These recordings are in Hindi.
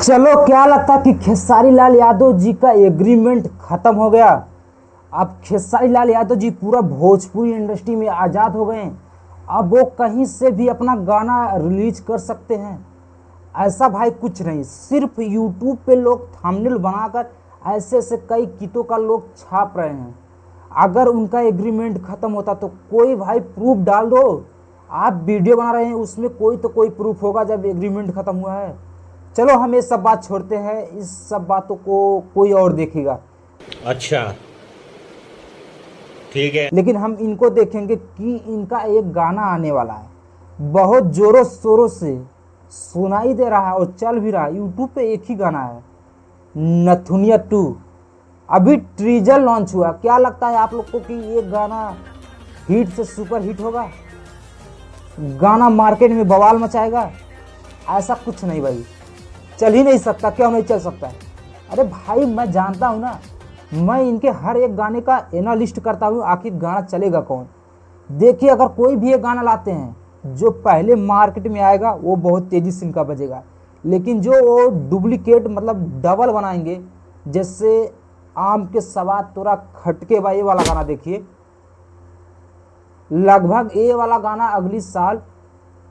चलो, क्या लगता कि खेसारी लाल यादव जी का एग्रीमेंट खत्म हो गया। अब खेसारी लाल यादव जी पूरा भोजपुरी इंडस्ट्री में आज़ाद हो गए हैं। अब वो कहीं से भी अपना गाना रिलीज कर सकते हैं। ऐसा भाई कुछ नहीं, सिर्फ यूट्यूब पे लोग थंबनेल बनाकर ऐसे ऐसे कई गीतों का लोग छाप रहे हैं। अगर उनका एग्रीमेंट खत्म होता तो कोई भाई प्रूफ डाल दो। आप वीडियो बना रहे हैं, उसमें कोई तो कोई प्रूफ होगा जब एग्रीमेंट खत्म हुआ है। चलो, हम ये सब बात छोड़ते हैं, इस सब बातों को कोई और देखेगा। अच्छा, ठीक है। लेकिन हम इनको देखेंगे कि इनका एक गाना आने वाला है, बहुत जोरों शोरों से सुनाई दे रहा है और चल भी रहा है। यूट्यूब पे एक ही गाना है, नथुनिया 2। अभी ट्रीजर लॉन्च हुआ। क्या लगता है आप लोग को कि ये गाना हिट से सुपर हिट होगा? गाना मार्केट में बवाल मचाएगा? ऐसा कुछ नहीं भाई, चल ही नहीं सकता। क्यों नहीं चल सकता? अरे भाई, मैं जानता हूँ ना, मैं इनके हर एक गाने का एनालिस्ट करता हूँ, आखिर गाना चलेगा कौन। देखिए, अगर कोई भी एक गाना लाते हैं, जो पहले मार्केट में आएगा वो बहुत तेजी से इनका बजेगा। लेकिन जो वो डुप्लीकेट मतलब डबल बनाएंगे, जैसे आम के सवाद तोरा खटके बा, ये वाला गाना देखिए, लगभग ये वाला गाना अगली साल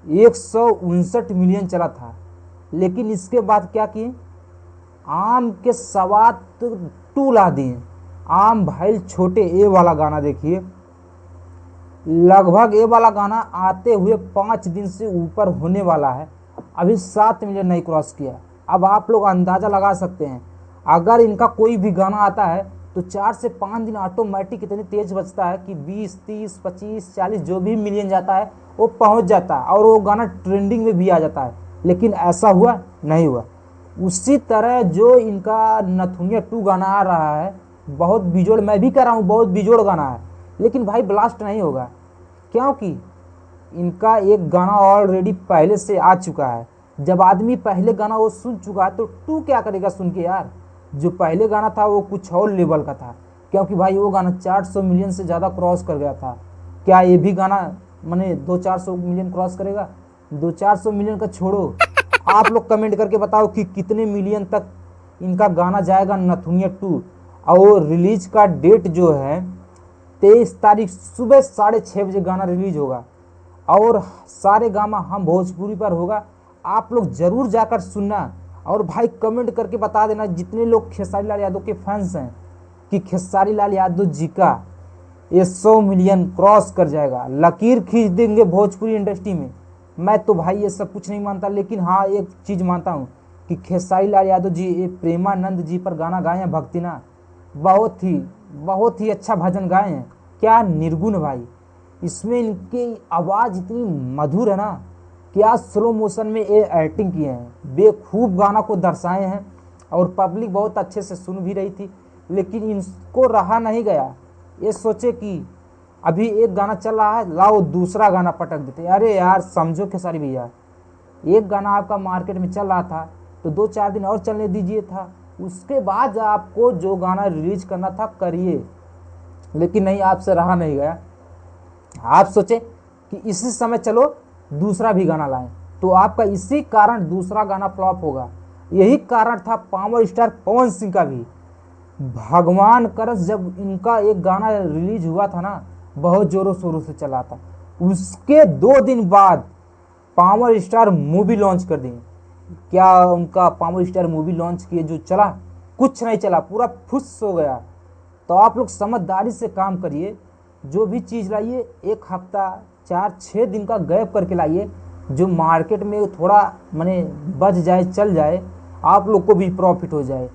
159 मिलियन चला था। लेकिन इसके बाद क्या किए, आम के सवाद 2 ला दिए। आम भाई छोटे, ये वाला गाना देखिए, लगभग ये वाला गाना आते हुए 5 दिन से ऊपर होने वाला है, अभी 7 मिलियन नहीं क्रॉस किया। अब आप लोग अंदाज़ा लगा सकते हैं, अगर इनका कोई भी गाना आता है तो 4 से 5 दिन ऑटोमेटिक इतनी तेज बजता है कि 20, 30, 25, 40 जो भी मिलियन जाता है वो पहुंच जाता है और वो गाना ट्रेंडिंग में भी आ जाता है। लेकिन ऐसा हुआ नहीं हुआ। उसी तरह जो इनका नथुनिया 2 गाना आ रहा है, बहुत बिजोड़, मैं भी कह रहा हूँ बहुत बिजोड़ गाना है, लेकिन भाई ब्लास्ट नहीं होगा, क्योंकि इनका एक गाना ऑलरेडी पहले से आ चुका है। जब आदमी पहले गाना वो सुन चुका है तो 2 क्या करेगा सुन के यार। जो पहले गाना था वो कुछ और लेवल का था, क्योंकि भाई वो गाना 400 मिलियन से ज़्यादा क्रॉस कर गया था। क्या ये भी गाना मैंने 200-400 मिलियन क्रॉस करेगा? 200-400 मिलियन का छोड़ो, आप लोग कमेंट करके बताओ कि कितने मिलियन तक इनका गाना जाएगा नथुनिया 2। और रिलीज का डेट जो है 23 तारीख सुबह 6:30 बजे गाना रिलीज होगा और सारे गामा हम भोजपुरी पर होगा। आप लोग जरूर जाकर सुनना और भाई कमेंट करके बता देना, जितने लोग खेसारी लाल यादव के फैंस हैं, कि खेसारी लाल यादव जी का ये 100 मिलियन क्रॉस कर जाएगा, लकीर खींच देंगे भोजपुरी इंडस्ट्री में। मैं तो भाई ये सब कुछ नहीं मानता, लेकिन हाँ एक चीज़ मानता हूँ कि खेसारी लाल यादव जी ये प्रेमानंद जी पर गाना गाए हैं, भक्तिना, बहुत ही अच्छा भजन गाए हैं। क्या निर्गुण भाई, इसमें इनकी आवाज़ इतनी मधुर है ना, क्या स्लो मोशन में ये एक्टिंग किए हैं, बेखूब गाना को दर्शाए हैं और पब्लिक बहुत अच्छे से सुन भी रही थी। लेकिन इनको रहा नहीं गया, ये सोचे कि अभी एक गाना चल रहा है, लाओ दूसरा गाना पटक देते। अरे यार समझो खेसारी भैया, एक गाना आपका मार्केट में चल रहा था तो 2-4 दिन और चलने दीजिए था, उसके बाद आपको जो गाना रिलीज करना था करिए। लेकिन नहीं, आपसे रहा नहीं गया। आप सोचे कि इसी समय चलो दूसरा भी गाना लाएं, तो आपका इसी कारण दूसरा गाना फ्लॉप होगा। यही कारण था पावर स्टार पवन सिंह का भी। भगवान करस जब इनका एक गाना रिलीज हुआ था ना, बहुत जोरों शोरों से चला था, उसके 2 दिन बाद पावर स्टार मूवी लॉन्च कर दी। क्या उनका पावर स्टार मूवी लॉन्च किए, जो चला कुछ नहीं चला, पूरा फुस हो गया। तो आप लोग समझदारी से काम करिए, जो भी चीज़ लाइए 1 हफ्ता 4-6 दिन का गैप करके लाइए, जो मार्केट में थोड़ा माने बच जाए, चल जाए, आप लोग को भी प्रॉफिट हो जाए।